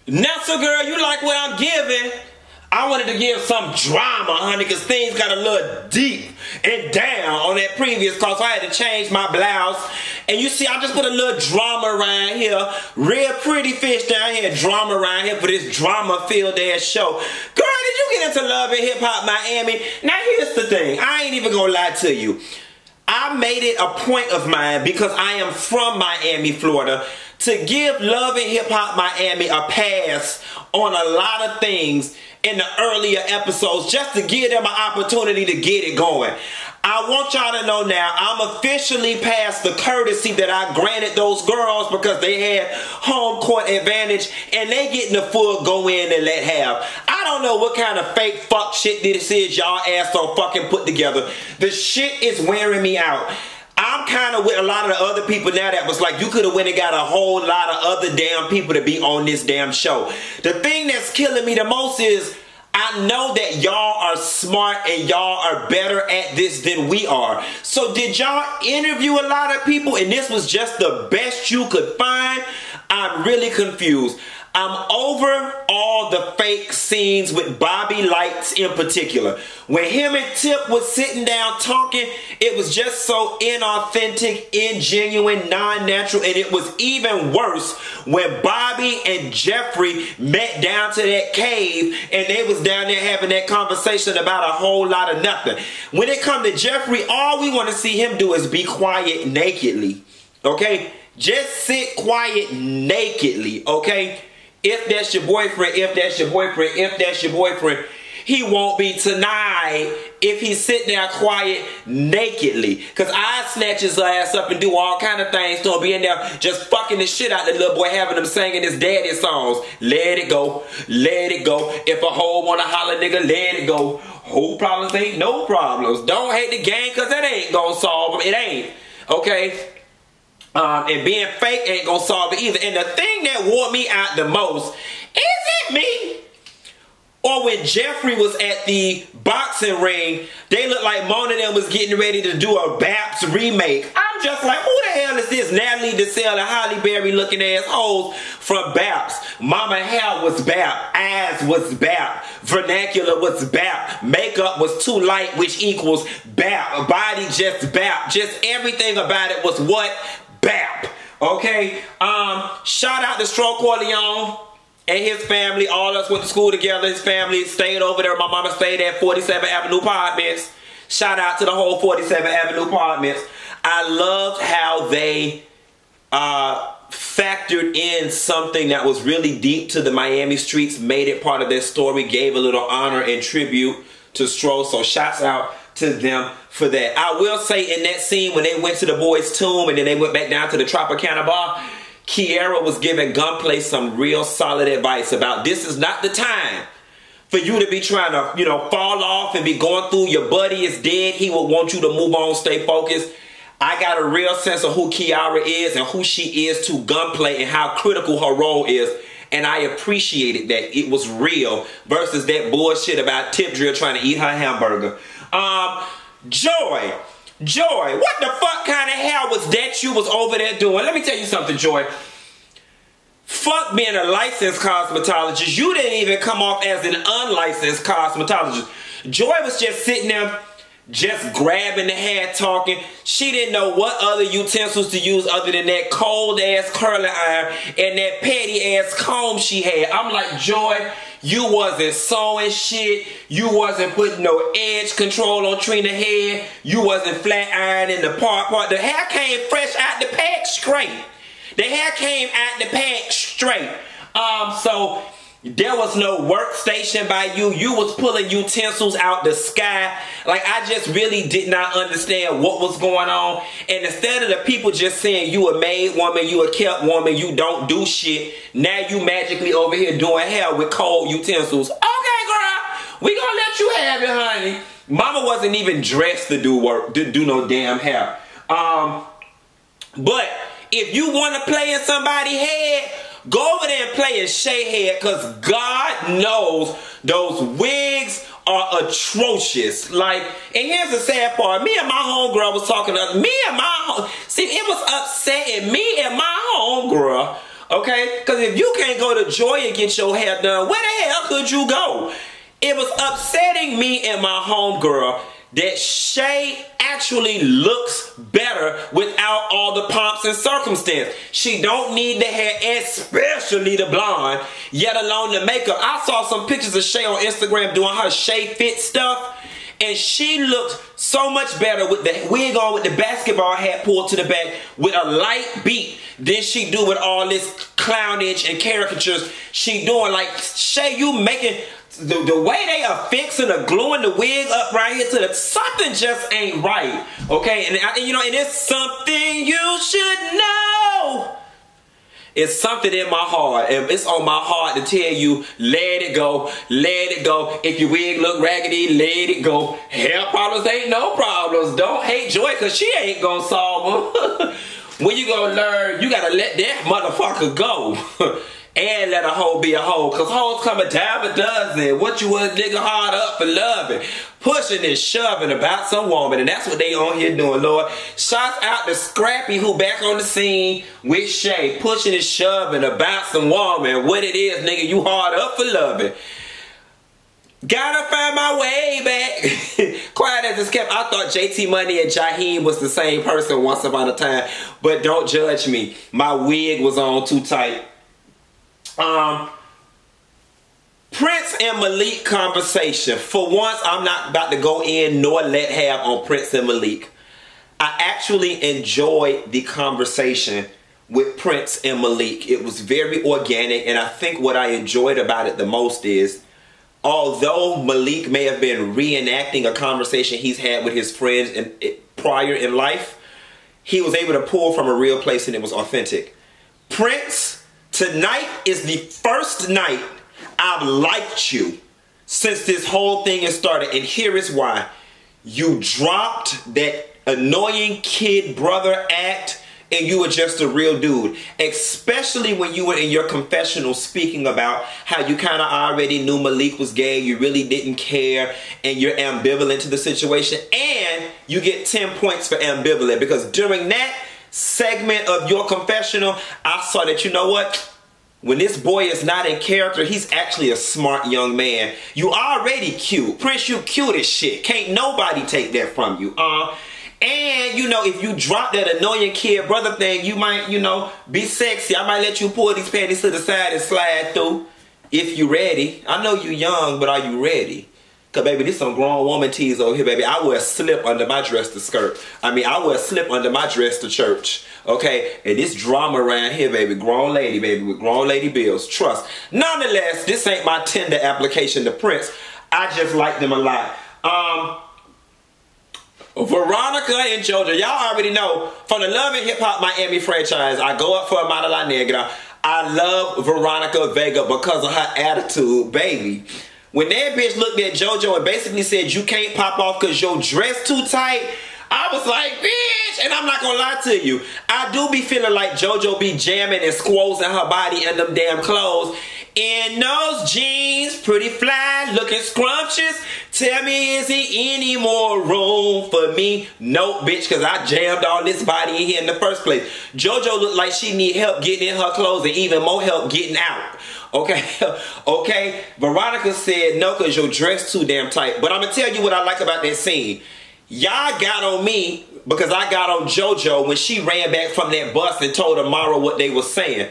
Nessa girl, you like what I'm giving? I wanted to give some drama, honey, because things got a little deep and down on that previous call, so I had to change my blouse. And you see, I just put a little drama around here. Real pretty fish down here, drama around here for this drama-filled ass show. Girl, did you get into Love and Hip Hop Miami? Now, here's the thing. I ain't even gonna lie to you. I made it a point of mine, because I am from Miami, Florida, to give Love and Hip Hop Miami a pass on a lot of things in the earlier episodes, just to give them an opportunity to get it going. I want y'all to know now, I'm officially past the courtesy that I granted those girls because they had home court advantage, and they getting the full go in and let have. I don't know what kind of fake fuck shit this is y'all ass so fucking put together. The shit is wearing me out. I'm kind of with a lot of the other people now that was like, you could have went and got a whole lot of other damn people to be on this damn show. The thing that's killing me the most is, I know that y'all are smart and y'all are better at this than we are. So did y'all interview a lot of people and this was just the best you could find? I'm really confused. I'm over all the fake scenes with Bobby Lights in particular. When him and Tip was sitting down talking, it was just so inauthentic, ingenuine, non-natural, and it was even worse when Bobby and Jeffrey met down to that cave and they was down there having that conversation about a whole lot of nothing. When it comes to Jeffrey, all we want to see him do is be quiet nakedly, okay? Just sit quiet nakedly, okay? If that's your boyfriend, if that's your boyfriend, if that's your boyfriend, he won't be tonight if he sit there quiet nakedly. Because I snatch his ass up and do all kind of things to him, be in there just fucking the shit out the little boy, having him singing his daddy songs. Let it go, let it go. If a hoe wanna holler, nigga, let it go. Whole problems ain't no problems. Don't hate the game because it ain't gonna solve them. It ain't, okay? And being fake ain't gonna solve it either. And the thing that wore me out the most, is it me? Or when Jeffrey was at the boxing ring, they looked like Mona and them was getting ready to do a Baps remake. I'm just like, who the hell is this Natalie DeSalle and Holly Berry looking ass hoes from Baps? Mama hair was Bap, eyes was Bap, vernacular was Bap, makeup was too light, which equals Bap, body just Bap, just everything about it was what? Bap. Okay, shout out to Stroke Corleone and his family. All of us went to school together. His family stayed over there. My mama stayed at 47 Avenue Apartments. Shout out to the whole 47 Avenue Apartments. I loved how they factored in something that was really deep to the Miami streets, made it part of their story, gave a little honor and tribute to Stro. So shouts out to them for that. I will say, in that scene when they went to the boys' tomb and then they went back down to the Tropicana bar, Kiara was giving Gunplay some real solid advice about this is not the time for you to be trying to, you know, fall off and be going through. Your buddy is dead. He will want you to move on, stay focused. I got a real sense of who Kiara is and who she is to Gunplay and how critical her role is. And I appreciated that it was real versus that bullshit about Tip Drill trying to eat her hamburger. Joy, what the fuck kind of hell was that you was over there doing? Let me tell you something, Joy. Fuck being a licensed cosmetologist. You didn't even come off as an unlicensed cosmetologist. Joy was just sitting there, just grabbing the hair, talking. She didn't know what other utensils to use other than that cold ass curling iron and that petty ass comb she had. I'm like, Joy, you wasn't sewing shit. You wasn't putting no edge control on Trina's hair. You wasn't flat ironing the part. The hair came fresh out the pack straight. The hair came out the pack straight. So there was no workstation by you. You was pulling utensils out the sky. Like, I just really did not understand what was going on. And instead of the people just saying you a maid woman, you a kept woman, you don't do shit, now you magically over here doing hair with cold utensils. Okay, girl, we gonna let you have it, honey. Mama wasn't even dressed to do work, to do no damn hair. But if you want to play in somebody's head, go over there and play in Shay head, because God knows those wigs are atrocious. Like, and here's the sad part. Me and my homegirl was talking to me and my see, it was upsetting me and my homegirl Okay? Because if you can't go to Joy and get your hair done, where the hell could you go? It was upsetting me and my homegirl that Shay actually looks better without all the pomps and circumstance. She don't need the hair, especially the blonde, yet alone the makeup. I saw some pictures of Shay on Instagram doing her Shay Fit stuff, and she looked so much better with the wig on, with the basketball hat pulled to the back, with a light beat than she do with all this clownage and caricatures she doing. Like, Shay, you making... The way they are fixing or gluing the wig up right here to the, something just ain't right, okay? And you know, and it's something you should know. It's something in my heart, and it's on my heart to tell you, let it go, let it go. If your wig look raggedy, let it go. Hair problems ain't no problems. Don't hate Joy, because she ain't gonna solve them. When you gonna learn, you gotta let that motherfucker go. And let a hoe be a hoe. Because hoes come a dime a dozen. What you was nigga hard up for loving. Pushing and shoving about some woman. And that's what they on here doing, Lord. Shouts out to Scrappy, who back on the scene with Shay. Pushing and shoving about some woman. What it is, nigga, you hard up for loving. Gotta find my way back. Quiet as it's kept. I thought JT Money and Jaheim was the same person once upon a time. But don't judge me. My wig was on too tight. Prince and Malik conversation. For once, I'm not about to go in nor let have on Prince and Malik. I actually enjoyed the conversation with Prince and Malik. It was very organic, and I think what I enjoyed about it the most is, although Malik may have been reenacting a conversation he's had with his friends prior in life, he was able to pull from a real place and it was authentic. Prince, tonight is the first night I've liked you since this whole thing has started. And here is why. You dropped that annoying kid brother act and you were just a real dude. Especially when you were in your confessional speaking about how you kind of already knew Malik was gay. You really didn't care and you're ambivalent to the situation. And you get 10 points for ambivalent because during that segment of your confessional, I saw that, you know what? When this boy is not in character, he's actually a smart young man. You already cute. Prince, you cute as shit. Can't nobody take that from you. And, you know, if you drop that annoying kid brother thing, you might, you know, be sexy. I might let you pull these panties to the side and slide through if you ready. I know you young, but are you ready? Cause baby, this some grown woman tease over here, baby. I wear a slip under my dress to skirt. I mean, I wear a slip under my dress to church. Okay? And this drama around here, baby. Grown lady, baby, with grown lady bills. Trust. Nonetheless, this ain't my Tinder application to Prince. I just like them a lot. Veronica and Jojo. Y'all already know, from the Love and Hip Hop Miami franchise, I go up for Amada La Negra. I love Veronica Vega because of her attitude, baby. When that bitch looked at Jojo and basically said, you can't pop off because your dress too tight, I was like, bitch, and I'm not gonna lie to you. I do be feeling like Jojo be jamming and squozing her body in them damn clothes. In those jeans, pretty fly, looking scrumptious. Tell me, is there any more room for me? Nope, bitch, because I jammed all this body in here in the first place. Jojo looked like she need help getting in her clothes and even more help getting out. Okay, okay. Veronica said no because your dress too damn tight. But I'm going to tell you what I like about that scene. Y'all got on me because I got on Jojo when she ran back from that bus and told Amara what they were saying.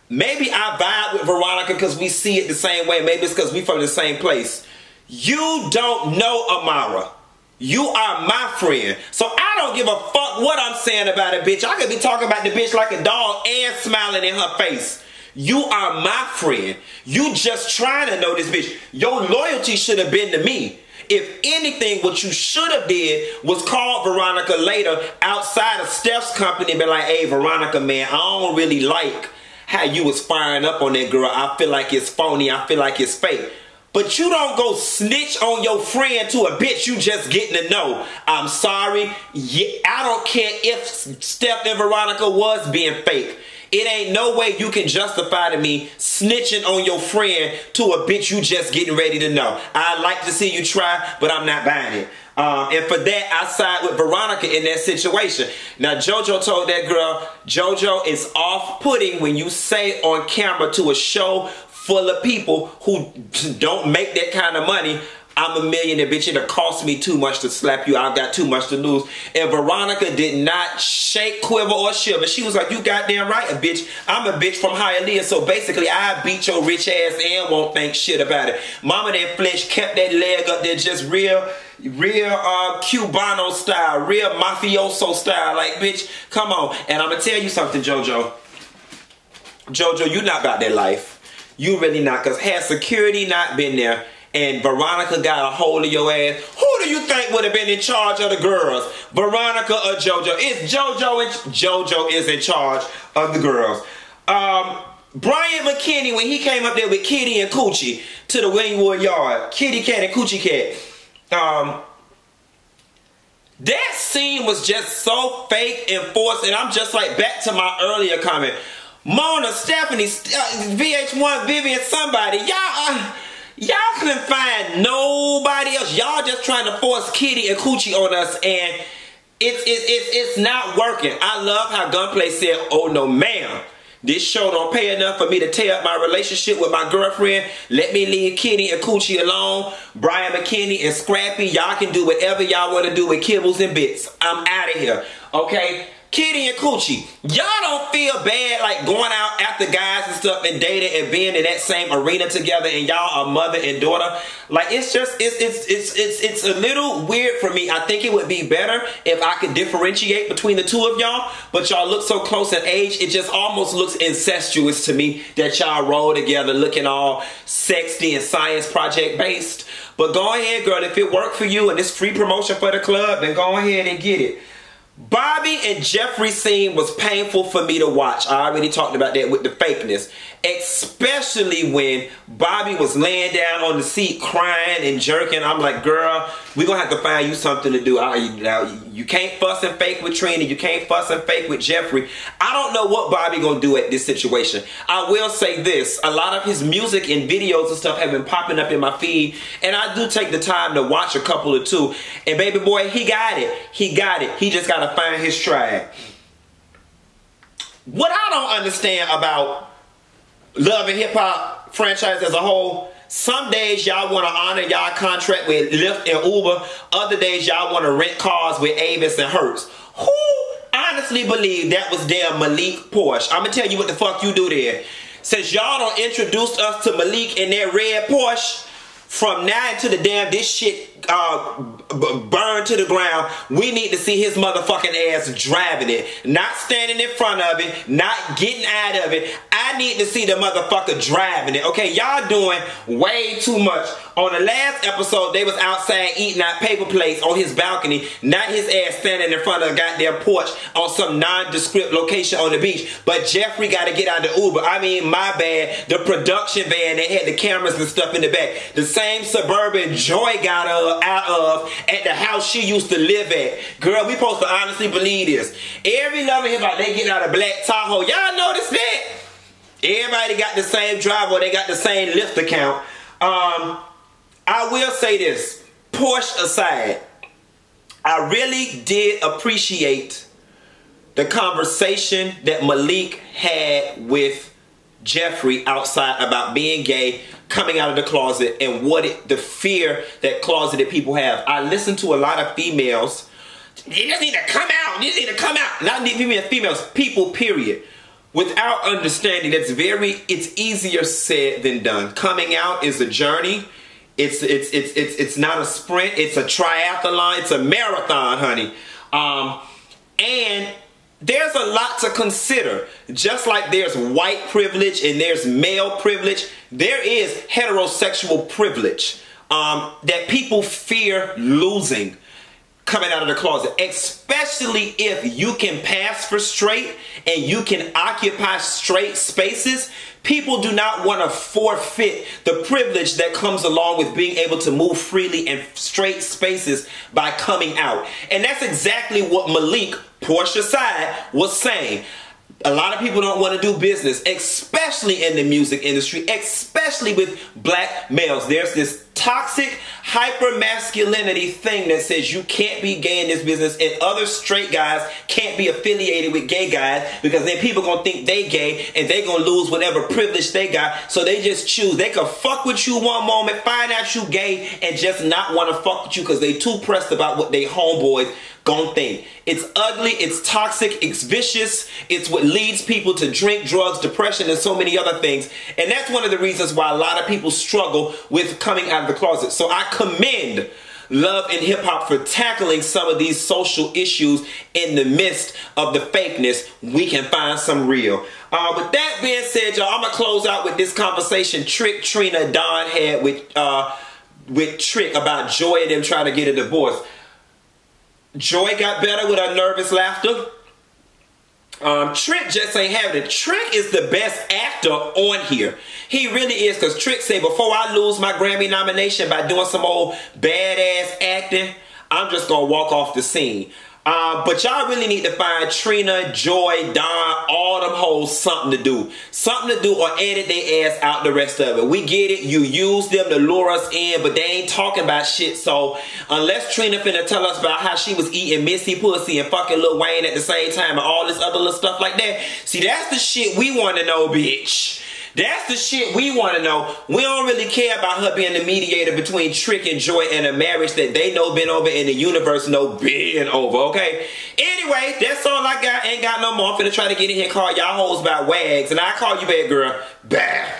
Maybe I vibe with Veronica because we see it the same way. Maybe it's because we from the same place. You don't know Amara. You are my friend. So I don't give a fuck what I'm saying about a bitch. I could be talking about the bitch like a dog and smiling in her face. You are my friend. You just trying to know this bitch. Your loyalty should have been to me. If anything, what you should have did was call Veronica later outside of Steph's company and be like, hey, Veronica, man, I don't really like how you was firing up on that girl. I feel like it's phony. I feel like it's fake. But you don't go snitch on your friend to a bitch you just getting to know. I'm sorry. Yeah, I don't care if Steph and Veronica was being fake. It ain't no way you can justify to me snitching on your friend to a bitch you just getting ready to know. I'd like to see you try, but I'm not buying it. And for that, I side with Veronica in that situation. Now, Jojo told that girl, Jojo, is off-putting when you say on camera to a show full of people who don't make that kind of money, I'm a millionaire, bitch. It'll cost me too much to slap you. I've got too much to lose. And Veronica did not shake, quiver, or shiver. She was like, you goddamn right, bitch. I'm a bitch from Hialeah. So basically, I beat your rich ass and won't think shit about it. Mama that flesh kept that leg up there just real Cubano style, real mafioso style. Like, bitch, come on. And I'm going to tell you something, Jojo. Jojo, you not about that life. You really not. Because had security not been there, and Veronica got a hold of your ass, who do you think would have been in charge of the girls? Veronica or Jojo? It's Jojo, and Jojo is in charge of the girls. Brian McKinney, when he came up there with Kitty and Coochie to the Wingwood Yard, Kitty Cat and Coochie Cat, that scene was just so fake and forced, and I'm just like, back to my earlier comment. Mona, Stephanie, VH1, Vivian, somebody, y'all couldn't find nobody else. Y'all just trying to force Kitty and Coochie on us, and it's not working. I love how Gunplay said, oh no ma'am, this show don't pay enough for me to tear up my relationship with my girlfriend. Let me leave Kitty and Coochie alone. Brian McKinney and Scrappy, y'all can do whatever y'all want to do with kibbles and bits. I'm out of here, okay? Kitty and Coochie, y'all don't feel bad like going out after guys and stuff and dating and being in that same arena together, and y'all are mother and daughter? Like, it's just, it's a little weird for me. I think it would be better if I could differentiate between the two of y'all, but y'all look so close in age, it just almost looks incestuous to me that y'all roll together looking all sexy and science project based. But go ahead, girl, if it worked for you and it's free promotion for the club, then go ahead and get it. Bobby and Jeffrey scene was painful for me to watch. I already talked about that with the fakeness. Especially when Bobby was laying down on the seat crying and jerking. I'm like, girl, we're going to have to find you something to do. You can't fuss and fake with Trina. You can't fuss and fake with Jeffrey. I don't know what Bobby going to do at this situation. I will say this. A lot of his music and videos and stuff have been popping up in my feed. And I do take the time to watch a couple or two. And baby boy, he got it. He got it. He just got to find his tribe. What I don't understand about Love and Hip Hop franchise as a whole, some days y'all want to honor y'all contract with Lyft and Uber. Other days y'all want to rent cars with Avis and Hertz. Who honestly believe that was damn Malik Porsche? I'm going to tell you what the fuck you do there. Since y'all don't introduce us to Malik in that red Porsche, from now until the damn this shit burned to the ground, we need to see his motherfucking ass driving it. Not standing in front of it, not getting out of it. I need to see the motherfucker driving it. Okay, y'all doing way too much. On the last episode, they was outside eating out paper plates on his balcony, not his ass standing in front of a goddamn porch on some nondescript location on the beach. But Jeffrey got to get out the Uber. I mean, my bad. The production van that had the cameras and stuff in the back. The same Suburban Joy got out of at the house she used to live at. Girl, we supposed to honestly believe this. Every Love and Hip Hop, they getting out of black Tahoe. Y'all notice that? Everybody got the same driver. They got the same Lyft account. I will say this, Porsche aside, I really did appreciate the conversation that Malik had with Jeffrey outside about being gay, coming out of the closet, and the fear that closeted people have. I listened to a lot of females. You just need to come out. You need to come out. Not even females, people, period. Without understanding, it's easier said than done. Coming out is a journey. It's not a sprint. It's a triathlon. It's a marathon, honey. And there's a lot to consider. Just like there's white privilege and there's male privilege, there is heterosexual privilege that people fear losing coming out of the closet, especially if you can pass for straight and you can occupy straight spaces. People do not want to forfeit the privilege that comes along with being able to move freely in straight spaces by coming out. And that's exactly what Malik, Porsche aside, was saying. A lot of people don't want to do business, especially in the music industry, especially with black males. There's this toxic hyper masculinity thing that says you can't be gay in this business and other straight guys can't be affiliated with gay guys because then people gonna think they gay and they gonna lose whatever privilege they got, so they just choose. They can fuck with you one moment, find out you gay, and just not want to fuck with you because they too pressed about what they homeboys gonna think. It's ugly, it's toxic, it's vicious, it's what leads people to drink, drugs, depression, and so many other things. And that's one of the reasons why a lot of people struggle with coming out of the closet. So I commend Love and Hip Hop for tackling some of these social issues in the midst of the fakeness. We can find some real. With that being said, y'all, I'm gonna close out with this conversation Trick, Trina, Don had with Trick about Joy and them trying to get a divorce. Joy got better with her nervous laughter. Trick just ain't having it. Trick is the best actor on here. He really is, because Trick said, before I lose my Grammy nomination by doing some old badass acting, I'm just gonna walk off the scene. But y'all really need to find Trina, Joy, Don, all them hoes something to do. Something to do, or edit their ass out the rest of it. We get it. You use them to lure us in, but they ain't talking about shit. So unless Trina finna tell us about how she was eating Missy pussy and fucking Lil Wayne at the same time and all this other little stuff like that. See, that's the shit we want to know, bitch. That's the shit we want to know. We don't really care about her being the mediator between Trick and Joy and a marriage that they know been over and the universe know been over, okay? Anyway, that's all I got. Ain't got no more. I'm finna try to get in here and call y'all hoes about wags. And I call you back, girl. Bye.